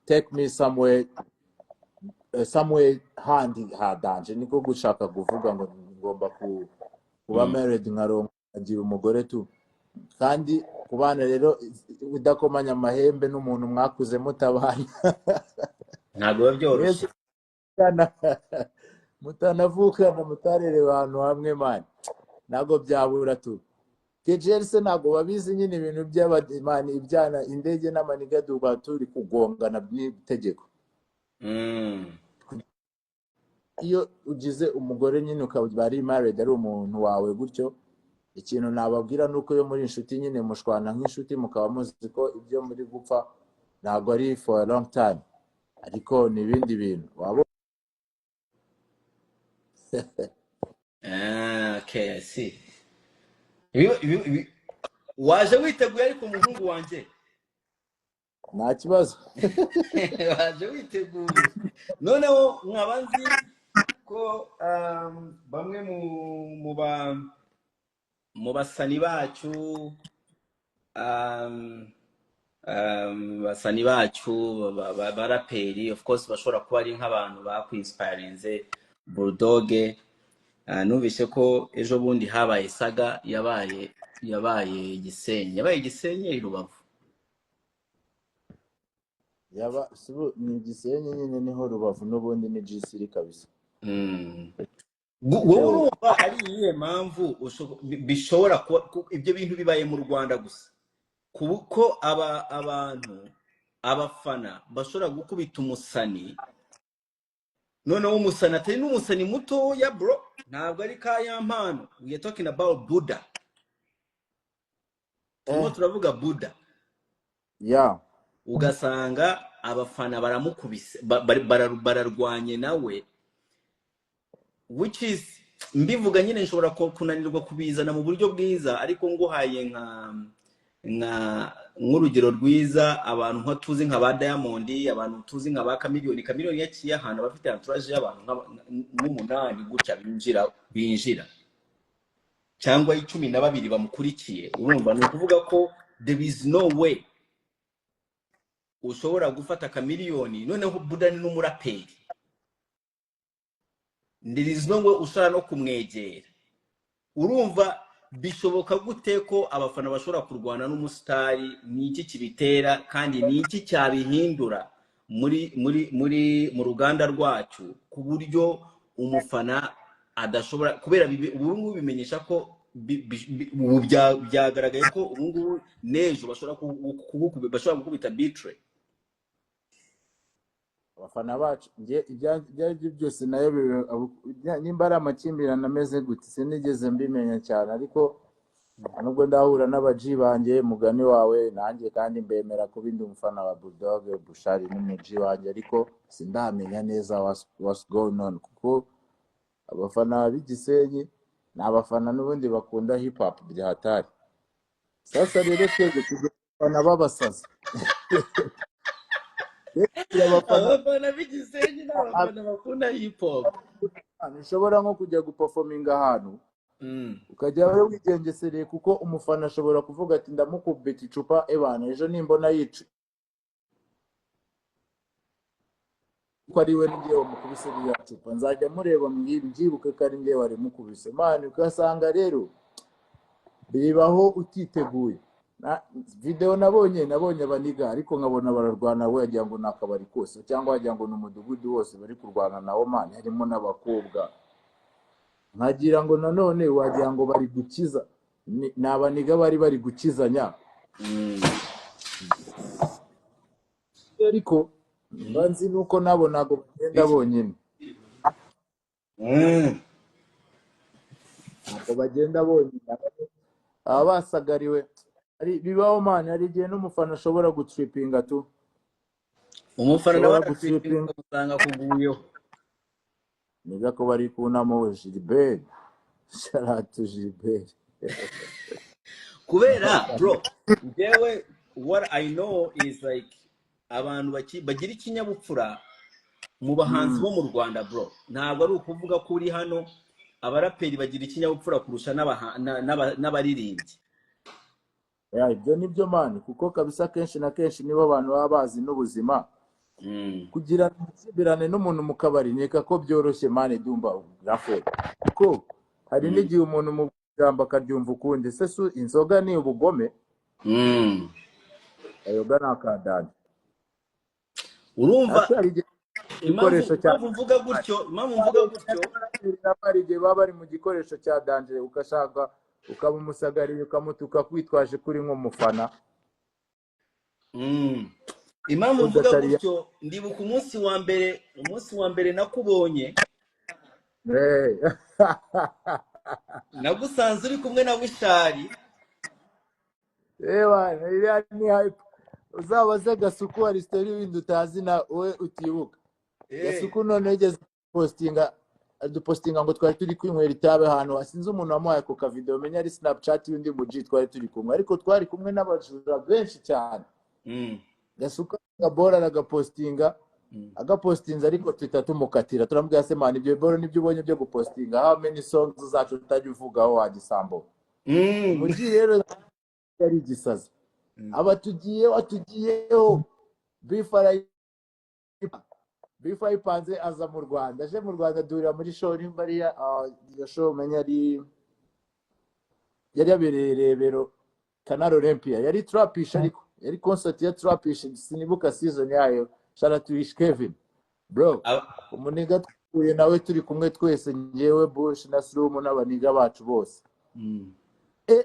take me somewhere handi hadanje niko gushaka kuvuga ngo ngomba kuba married nkagira umugore tu kandi kubana rero udakomanya amahembe n'umuntu mwakuze mutabana ntabwo biba byoroshye mutanavukana mutarerewe ahantu hamwe mani ntabwo byabura tu KJL se ntabwo babizi nyine ibintu by'abadimani ibyana indege n'amaniga duba turi kugongana n'itegeko iyo ugize umugore nyine ukaba ari married ari umuntu wawe gutyo ikintu nababwira nuko yo muri inshuti nyine mushwana nk'inshuti mukaba muzi ko ibyo muri gupfa ntabwo ari for a long time ariko ni ibindi bintu wabo okay, I see. Waje witeguye ariko umuhungu wanje nta kibazo waje witeguye noneho nkabanzi ko bamwe mu basani bacu basani bacu baraperi of course bashobora kuba ari nk'abantu bakwiinspirinze Bulldog numvise ko ejo bundi habaye saga yabaye Gisenyi Rubavu ni Gisenyi nyine niho Rubavu n'ubundi ni Gisiri kabisa wowe urumva ari iyihe mpamvu bishobora ibyo bintu bibaye mu Rwanda gusa kuko abantu abafana bashobora gukubita umusani noneho umusani atari n'umusani mutoya bro ntabwo ari ka ya mpano we are talking about Buddha turavuga Buddha ugasanga abafana baramukubise bararwanye nawe which is mbivuga nyine nshobora kunanirwa kubizana mu buryo bwiza ariko nguhaye nk'urugero rwiza abantu nka tuzi nka ba Diamond abantu tuzi nka ba Chameleone yaciye ahantu bafite entourage y'abantu nk'umunani gutya binjira cyangwa 12 bamukurikiye urumva ni ukuvuga ko there is no way ushobora gufata Chameleone noneho Buddha ni n'umuraperi there is no way ushobora no kumwegera urumva bishoboka gute ko abafana bashobora kurwana n'umusitari ni iki kibitera kandi ni iki cyabihindura mu ruganda rwacu ku buryo umufana adashobora kubera ubu ngubu bimenyesha ko byagaragaye ko ubu ngubu nejo bashobora gukubita bitre abafana bacu ibyo byose nayo nimba ari amakimbirane ameze gute sinigeze mbimenya cyane ariko nubwo ndahura n'abaji banjye mugani wawe nanjye kandi mbemera ko bindi umufana wa Bulldog Bushari n'umuji wanjye ariko sindamenya neza what's going on kuko abafana b'Igisenyi ni abafana n'ubundi bakunda hip hop bya hatari sasa rero twebwe tugafana babasaza abafana b'Igisenyi n'abafana bakunda hip hop nishobora nko kujya guperforminga ahantu ukajya wowe wigengesereye kuko umufana ashobora kuvuga ati ndamukubita icupa ebana ejo nimbona yica ko ari we ngiye wamukubise bya cupa nzajya mureba mbyibuke ko ari ngiye wari mukubise mani ugasanga rero bibaho utiteguye video nabonye abaniga ariko nkabona bararwana we yagira ngo nakabari kose cyangwa yagira ngo n'umudugudu wose bari kurwana nawo mani harimo n'abakobwa nkagira ngo nanone wagira ngo bari gukiza n'abaniga bari gukizanya ariko banzi nuko nabo nago bagenda bonyine ntabwo bagenda bonyine abasagariwe ari bibaho mani hari igihe n'umufana ashobora gutripinga tu umufana nawe gutripinga usanga kuguyeho niga ko bari kunamo Gilbert Sharatu Gilbert kubera bro jewe what I know is like abantu bagira ikinyabupfura mu bahanzi bo mu Rwanda bro ntabwo ari ukuvuga ko uri hano abaraperi bagira ikinyabupfura kurusha n'abaririmbyi ibyo nibyo mani kuko kabisa kenshi na kenshi nibo abantu baba bazi n'ubuzima kugira amakimbirane n'umuntu mu kabari nkeka ko byoroshye mani dumba rafe kuko hari n'igihe umuntu mu ijambo akaryumva ukundi se inzoga ni ubugome ayoga ni akadanje urumva igikoresho cya impamvu mvuga gutyo hari igihe baba bari mu gikoresho cya danje ugashaka ukaba umusagariye ukamutuka kwitwaje kuri nk'umufana impamvu mvuga gutyo ndibuka umunsi wa mbere nakubonye nagusanze uri kumwe na Bushari iriya ni hype uzabaze Gasuku hari story windi utazi na we utibuka Gasuku none yigeze dupostinga ngo twari turi kwinywera itabe ahantu asinze umuntu wamuhaye ako kavideo menya ari Snapchat y'undi muji twari turi kumwe ariko twari kumwe n'abajura benshi cyane Gasuka gabora agapostinga ariko twita tumukatira turamubwira se man ibyo boro nibyo ubonye byo gupostinga how many songs zacu tutajya uvugaho wagisambo muji rero yari gisaza watugiyeho bifa ipanze aza mu Rwanda aje mu Rwanda duhurira muri show nimba ari iyo show menya yari yabereye Rebero Canal Olympia yari trapish ariko yari concert ya trapish sinibuka season yayo Sharatuish Kevin bro umuniga twahuye nawe turi kumwe twese ngewe Bush na Slumu n'abaniga bacu bose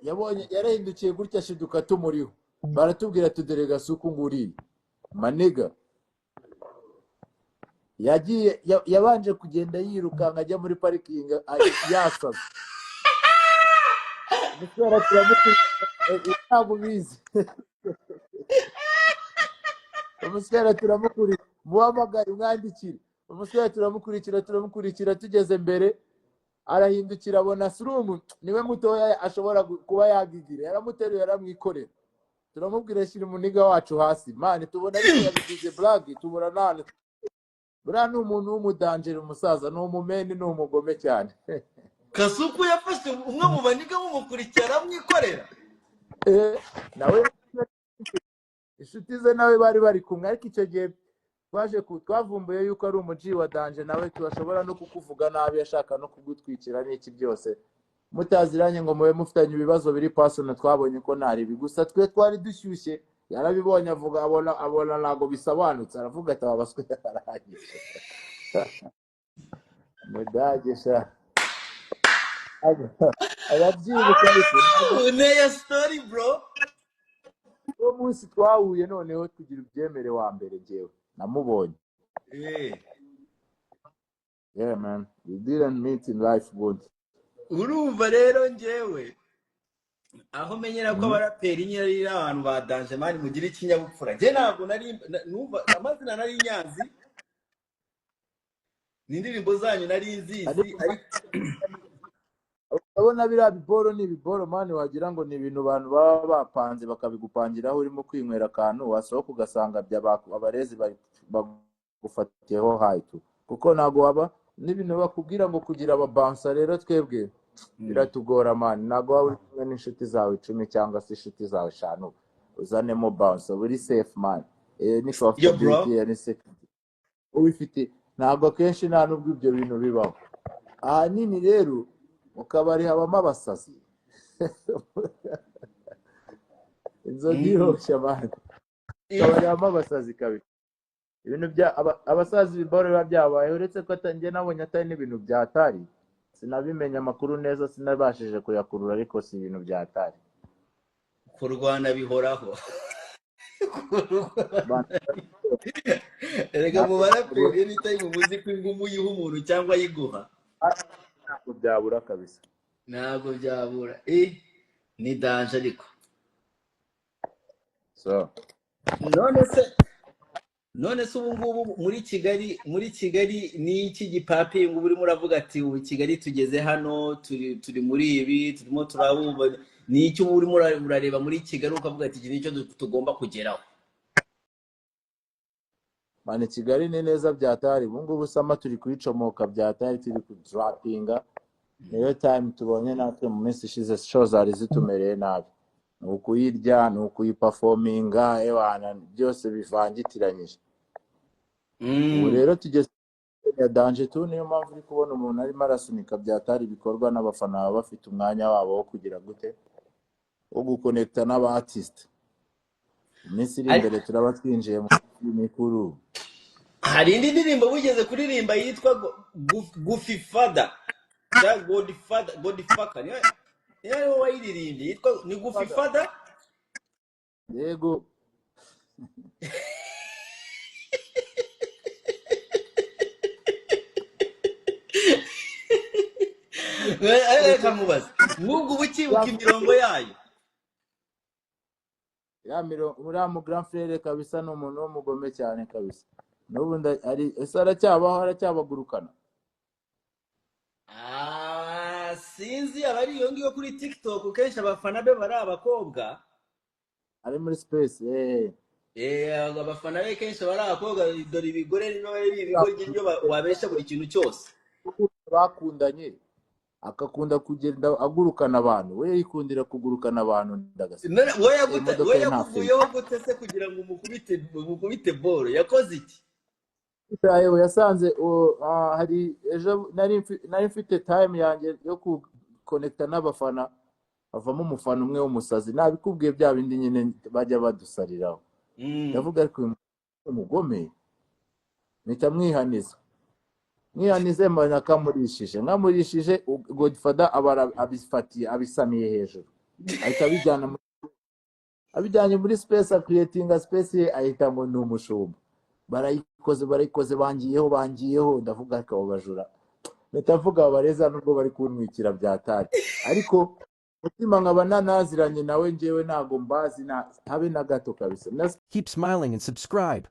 yabonye yarahindukiye gutya shiduka tumuriho baratubwira tudere Gasuku nguri maniga yagiye yabanje kugenda yirukanka ajya muri parking yasaza Muswera ntabwo bizi Muswera turamukurikira muhamagara umwandikire Muswera turamukurikira tugeze mbere arahindukira abona Slumu niwe mutoya ashobora kuba yagigira yaramuteruye yaramwikorera turamubwira shyira umuniga wacu hasi man tubona ariko yabigize blague tubura nane bura ni umuntu w'umudanjere umusaza ni umumeni ni umugome cyane Gasuku yafashe umwe mu baniga mumukurikira aramwikorera nawe inshuti ze nawe bari kumwe ariko icyo gihe twavumbuye yuko ari umuji wa danje nawe tubashobora no kukuvuga nabi yashaka no kugutwikira n'iki byose mutaziranye ngo mube mufitanye ibibazo biri personal twabonye ko ntari gusa twe twari dushyushye yarabibonye avuga abona ntago bisobanutse aravuga ati abaswe yarahagije mudagesha ababyibuka ariko neya story bro uwo munsi twahuye noneho tugira ibyemere wa mbere ngewe namubonye yeah man we didn't meet in life good urumva rero ngewe aho menyera ko abaraperi nyine ari abantu badanje mani mugira ikinyabupfura nge ntabwo nari numva amazina nari nyanzi n'indirimbo zanyu nari nzizi urabona biriya biboro ni ibiboro mani wagira ngo ni ibintu abantu baba bapanze bakabigupangiraho urimo kwinywera akantu wasohoka ugasanga abarezi bagufatiyeho hayitu kuko ntabwo waba n'ibintu bakubwira ngo kugira ababansa rero twebwe biratugora mani ntabwo waba uri kumwe n'inshuti zawe 10 cyangwa se inshuti zawe 5 uzanemo bansa buri safe mani ni comfortability ni security ubifite ntabwo akenshi nta nubwo ibyo bintu bibaho ahanini rero ukabari habamo abasazi inzoga iroshya abantu ukabari habamo abasazi kabiri ibintu bya abasazi biboro biba byabaye uretse ko njye nabonye atari n'ibintu byatari sinabimenya amakuru neza sinabashije kuyakurura ariko si ibintu byatari kurwana bihoraho erega mu baraperi n'itayi mu muziki ingumu yiha umuntu cyangwa yiguha ntabwo byabura kabisa ntabwo byabura ni danje ariko so none se ubu ngubu muri Kigali ni iki gipapi ngo urimo uravuga ati ubu Kigali tugeze hano turi muri ibi turimo turabumva ni iki ubu urimo urareba muri Kigali ukavuga ati iki nicyo tugomba kugeraho mane Kigali ni neza byatari ubu ngubu sama turi kuyicomoka byatari turi kudrapinga niyo time tubonye natwe mu minsi ishize show zari zitumereye nabi ukuyirya nukuyiperforminga ebana byose bivangitiranyije ubu Mm. rero tugeze ya danje tu, niyo mpamvu uri kubona umuntu arimo arasunika byatari ibikorwa, n'abafana baba bafite umwanya wabo wo kugira gute, wo gukonekita n'aba artist. Mu minsi iri imbere turaba twinjiye mu minsi mikuru. hari indi ndirimbo wigeze kuririmba yitwa Gufifada cyangwa Godifaka, niyo ariwo wayiririmbye, yitwa ni Gufifada. Yego, reka mubaze nk'ubwo uba ukibuka imirongo yayo. uriya mu grand frere kabisa ni umuntu w'umugome cyane kabisa. N'ubu ese aracyabagurukana. Sinzi, abari iyo ngiyo kuri TikTok kenshi abafana be bari abakobwa. Ari muri space Abafana be kenshi bari abakobwa, dore ibigore niba ari ibigoryi byo wabesha buri kintu cyose. bakundanye akakunda kugenda agurukana abantu, we yikundira kugurukana abantu ndagasema. We yakuvuyeho gute se kugira ngo umukubite boro? Yakoze iki? yewe yasanze hari ejo nari mfite time yanjye yo kukonekita n'abafana, avamo umufana umwe w'umusazi, nabikubwiye bya bindi nyine bajya badusariraho. ndavuga ariko uyu umugome mpita mwihanize mbona nkamurishije Godfather aba abifatiye abisamiye hejuru, ahita abijyanye muri space, creating space ye, ahita ngo ni umushumba. barayikoze bangiyeho, ndavuga ariko abo bajura, mpita mvuga bareza nubwo bari kuntwikira byatari, ariko mutima nkaba nanaziranye nawe, njyewe ntago mbazi habe na gato kabisa. Keep smiling and subscribe.